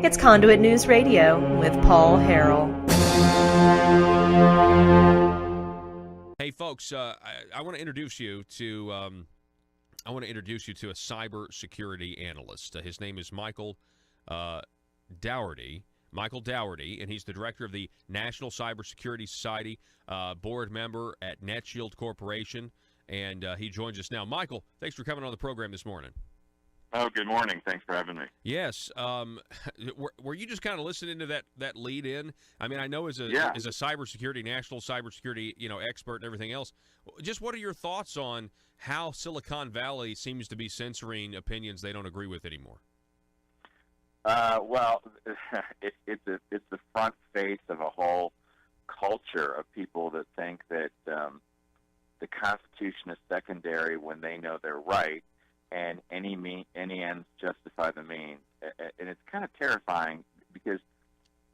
It's Conduit News Radio with Paul Harrell. Hey, folks, I want to introduce you to a cybersecurity analyst. His name is Michael Daugherty. Michael Daugherty, and he's the director of the National Cybersecurity Society, board member at NetShield Corporation, and he joins us now. Michael, thanks for coming on the program this morning. Oh, good morning. Thanks for having me. Yes. Were you just kind of listening to that lead in? I mean, I know as a cybersecurity, national cybersecurity, expert and everything else, just what are your thoughts on how Silicon Valley seems to be censoring opinions they don't agree with anymore? Well, it's the front face of a whole culture of people that think that the Constitution is secondary when they know they're right, and any ends justify the means. And it's kind of terrifying because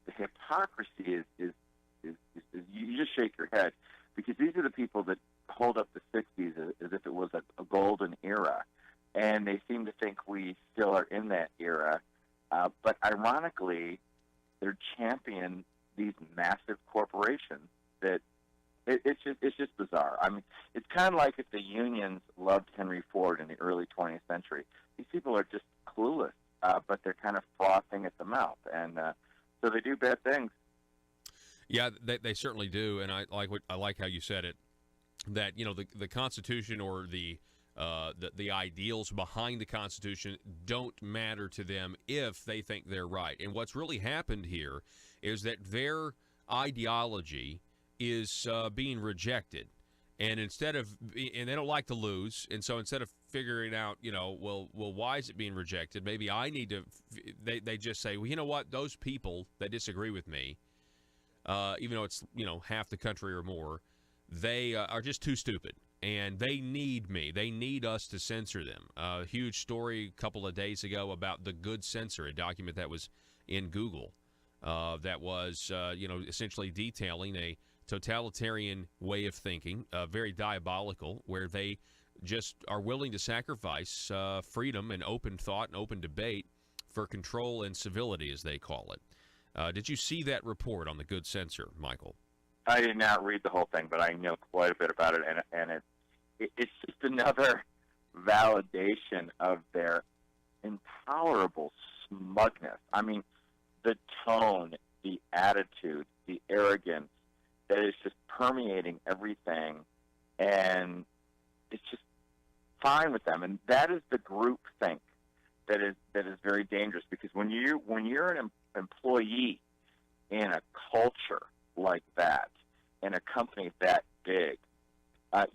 the hypocrisy is you just shake your head, because these are the people that hold up the 60s as if it was a golden era, and they seem to think we still are in that era. But ironically, they're championing these massive corporations that it's just bizarre. I mean, it's kind of like if the unions loved Henry Ford in the early 20th century. These people are just clueless, but they're kind of frothing at the mouth, and so they do bad things. Yeah, they certainly do, and I like how you said it, that the Constitution or the ideals behind the Constitution don't matter to them if they think they're right. And what's really happened here is that their ideology is being rejected, and and they don't like to lose, and so instead of figuring out, well, why is it being rejected? Maybe I need to. They just say, well, you know what? Those people that disagree with me, even though it's half the country or more, they are just too stupid. And they need me. They need us to censor them. A huge story a couple of days ago about the Good Censor, a document that was in Google that was, essentially detailing a totalitarian way of thinking, very diabolical, where they just are willing to sacrifice freedom and open thought and open debate for control and civility, as they call it. Did you see that report on the Good Censor, Michael? I did not read the whole thing, but I know quite a bit about it, and it's just another validation of their intolerable smugness. I mean, the tone, the attitude, the arrogance that is just permeating everything, and it's just fine with them. And that is the groupthink that is very dangerous, because when you're an employee in a culture like that, in a company that big,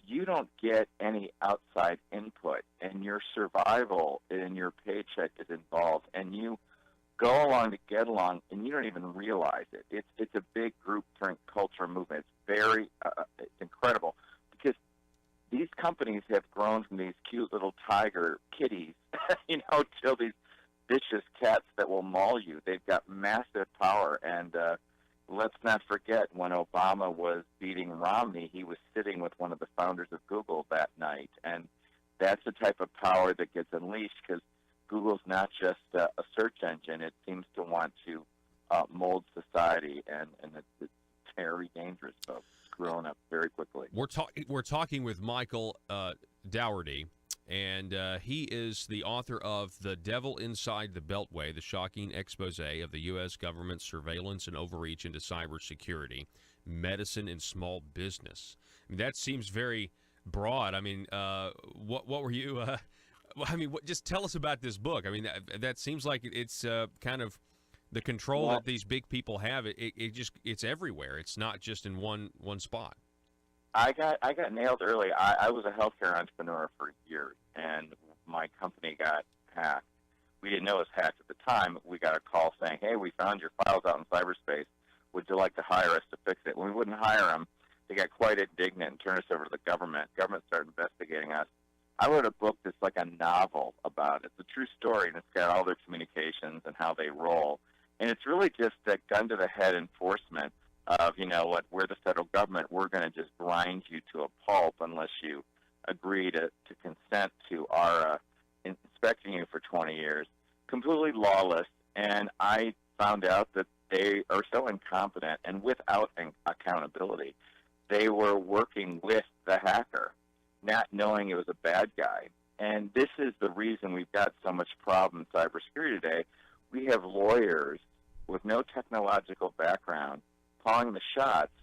you don't get any outside input, and your survival and your paycheck is involved, and you go along to get along, and you don't even realize it. It's a big group culture movement. It's very it's incredible, because these companies have grown from these cute little tiger kitties, till these vicious cats that will maul you. They've got massive power, and let's not forget, when Obama was beating Romney, he was sitting with one of the founders of Google that night. And that's the type of power that gets unleashed, because Google's not just a search engine. It seems to want to mold society, and it's very dangerous, folks. It's growing up very quickly. We're talking with Michael Daugherty, and he is the author of The Devil Inside the Beltway, the shocking expose of the U.S. government's surveillance and overreach into cybersecurity, medicine, and small business. I mean, that seems very broad. I mean, what were you just tell us about this book. I mean, that seems like it's kind of the control that these big people have. It's everywhere. It's not just in one spot. I got nailed early. I was a healthcare entrepreneur for years, and my company got hacked. We didn't know it was hacked at the time. We got a call saying, hey, we found your files out in cyberspace. Would you like to hire us to fix it? When we wouldn't hire them, they got quite indignant and turned us over to the government. Government started investigating us. I wrote a book that's like a novel about it. It's a true story, and it's got all their communications and how they roll. And it's really just a gun-to-the-head enforcement of, we're the federal government. We're going to just grind you to a pulp unless you agree to consent to our inspecting you for 20 years. Completely lawless. And I found out that they are so incompetent and without accountability. They were working with the hacker, not knowing it was a bad guy. And this is the reason we've got so much problem in cybersecurity today. We have lawyers with no technological background calling the shots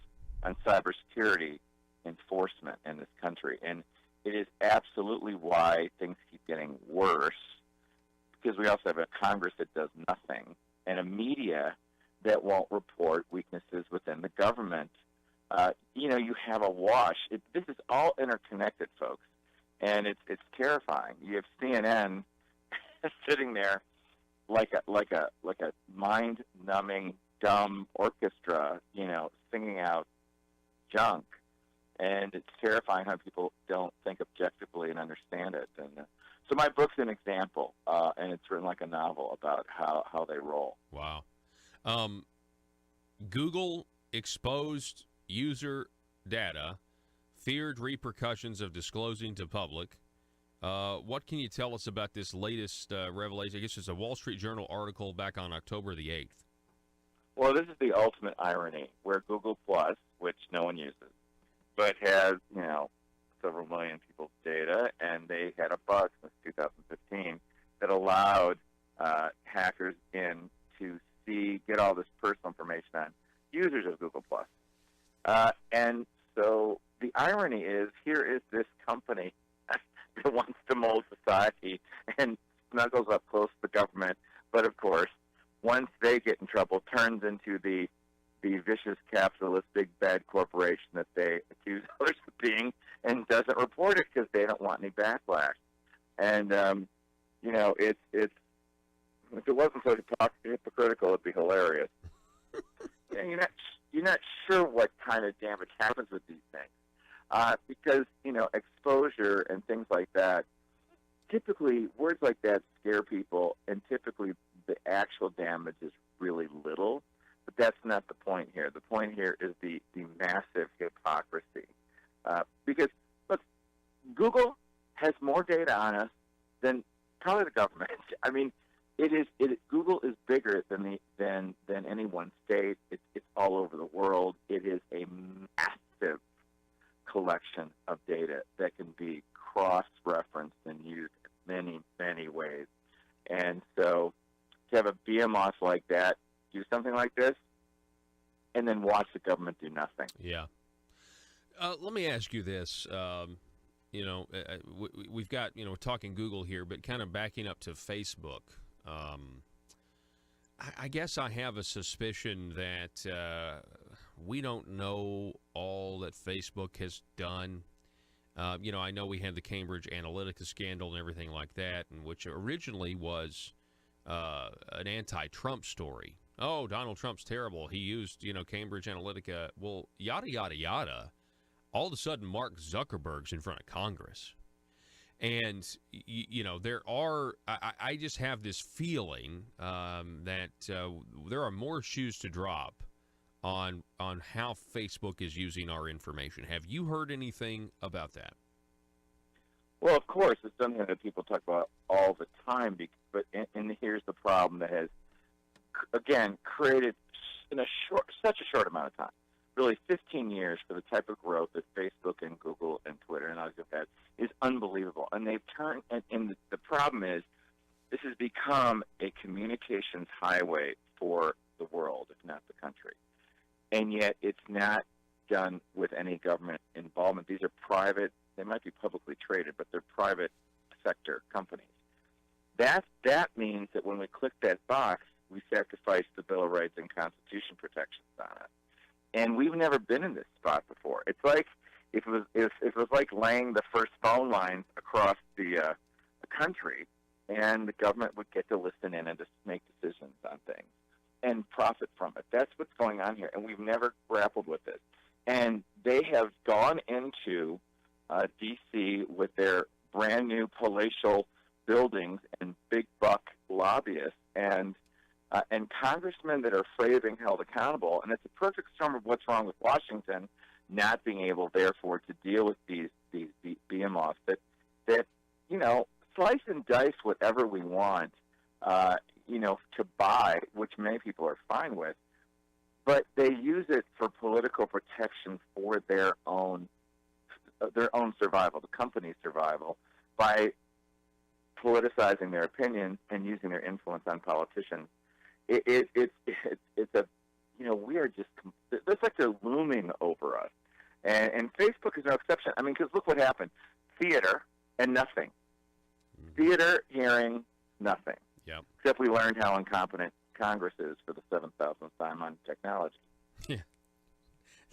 on cybersecurity enforcement in this country. And it is absolutely why things keep getting worse, because we also have a Congress that does nothing and a media that won't report weaknesses within the government. You have a wash. This is all interconnected, folks, and it's terrifying. You have CNN sitting there like a mind-numbing, dumb orchestra, singing out junk, and it's terrifying how people don't think objectively and understand it. And so my book's an example, and it's written like a novel about how they roll. Wow. Google exposed user data, feared repercussions of disclosing to public. What can you tell us about this latest revelation? I guess it's a Wall Street Journal article back on October the 8th. Well, this is the ultimate irony, where Google Plus, which no one uses, but has, several million people's data, and they had a bug since 2015 that allowed hackers in to get all this personal information on users of Google Plus. And so the irony is, here is this company that wants to mold society and snuggles up close to the government, but of course, once they get in trouble, turns into the vicious capitalist big bad corporation that they accuse others of being, and doesn't report it because they don't want any backlash. And it's if it wasn't so hypocritical, it'd be hilarious. You're not sure what kind of damage happens with these things, because exposure and things like that. Typically, words like that scare people, and typically the actual damage is really little. But that's not the point here. The point here is the massive hypocrisy. Because, look, Google has more data on us than probably the government. I mean, Google is bigger than any one state. It's all over the world. It is a massive collection of data that can be cross-referenced and used in many, many ways. And so to have a BMOS like that do something like this and then watch the government do nothing. Yeah. Let me ask you this. We've got, we're talking Google here, but kind of backing up to Facebook. I guess I have a suspicion that we don't know all that Facebook has done. I know we had the Cambridge Analytica scandal and everything like that, and which originally was an anti-Trump story. Oh, Donald Trump's terrible. He used, Cambridge Analytica. Well, yada, yada, yada. All of a sudden, Mark Zuckerberg's in front of Congress. And, there are, I just have this feeling that there are more shoes to drop on how Facebook is using our information. Have you heard anything about that? Well, of course, it's something that people talk about all the time, but here's the problem that has, again, created in such a short amount of time, really 15 years for the type of growth that Facebook and Google and Twitter and others have had is unbelievable. And they've turned, and the problem is, this has become a communications highway for the world, if not the country. And yet it's not done with any government involvement. These are private, they might be publicly traded, but they're private sector companies. That means that when we click that box, we sacrifice the Bill of Rights and Constitution protections on it. And we've never been in this spot before. It's like if it was like laying the first phone lines across the country, and the government would get to listen in and just make decisions on things and profit from it. That's what's going on here, and we've never grappled with it. And they have gone into D.C. with their brand new palatial buildings and big buck lobbyists and congressmen that are afraid of being held accountable. And it's a perfect storm of what's wrong with Washington not being able, therefore, to deal with these BMOs that slice and dice whatever we want. to buy, which many people are fine with, but they use it for political protection for their own survival, the company's survival, by politicizing their opinions and using their influence on politicians. It's a, we are just, it's like they're looming over us. And Facebook is no exception. I mean, because look what happened. Theater and nothing. Theater, hearing, nothing. Yeah. Except we learned how incompetent Congress is for the 7,000th time on technology. Yeah,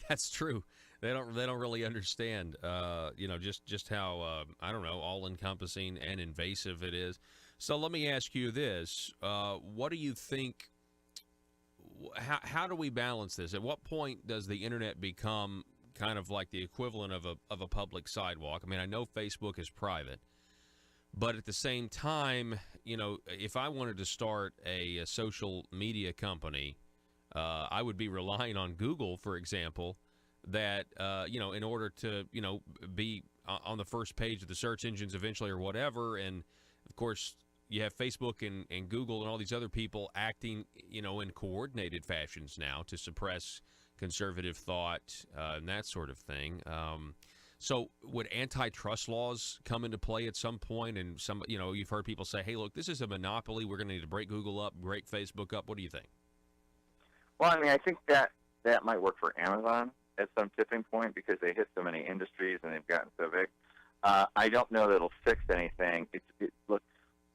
that's true. They don't really understand, just how I don't know, all-encompassing and invasive it is. So let me ask you this: what do you think? How do we balance this? At what point does the internet become kind of like the equivalent of a public sidewalk? I mean, I know Facebook is private, but at the same time, if I wanted to start a social media company, I would be relying on Google, for example, that, in order to, be on the first page of the search engines eventually or whatever. And, of course, you have Facebook and Google and all these other people acting, in coordinated fashions now to suppress conservative thought and that sort of thing. So would antitrust laws come into play at some point? And you've heard people say, hey, look, this is a monopoly. We're going to need to break Google up, break Facebook up. What do you think? Well, I mean, I think that might work for Amazon at some tipping point because they hit so many industries and they've gotten so big. I don't know that it'll fix anything. Look,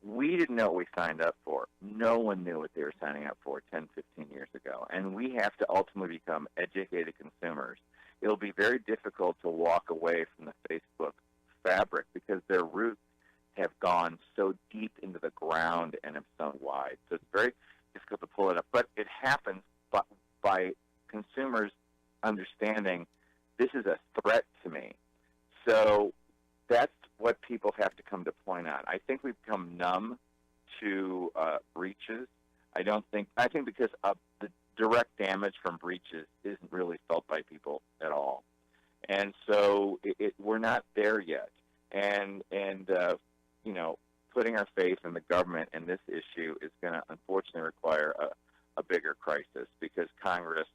we didn't know what we signed up for. No one knew what they were signing up for 10, 15 years ago. And we have to ultimately become educated consumers. It'll be very difficult to walk away from the Facebook fabric because their roots have gone so deep into the ground and have sown wide. So it's very difficult to pull it up. But it happens by consumers understanding this is a threat to me. So that's what people have to come to point on. I think we've become numb to breaches. I think because the direct damage from breaches isn't really felt by people at all. And so we're not there yet. And putting our faith in the government in this issue is going to unfortunately require a bigger crisis because Congress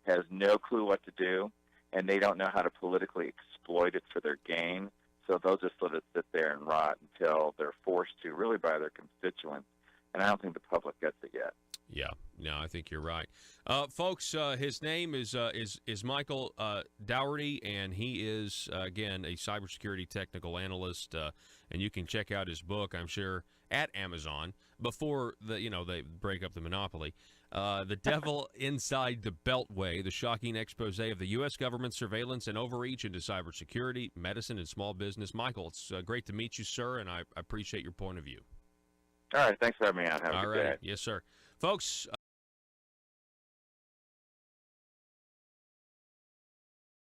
has no clue what to do, and they don't know how to politically exploit it for their gain. So they'll just let it sit there and rot until they're forced to, really by their constituents. And I don't think the public gets it yet. Yeah, no, I think you're right, folks. His name is Michael Daugherty, and he is again a cybersecurity technical analyst. And you can check out his book, I'm sure, at Amazon before they break up the monopoly. The Devil Inside the Beltway: The Shocking Expose of the U.S. Government Surveillance and Overreach into Cybersecurity, Medicine, and Small Business. Michael, it's great to meet you, sir, and I appreciate your point of view. All right, thanks for having me on. Have a good day. Yes, sir. Folks,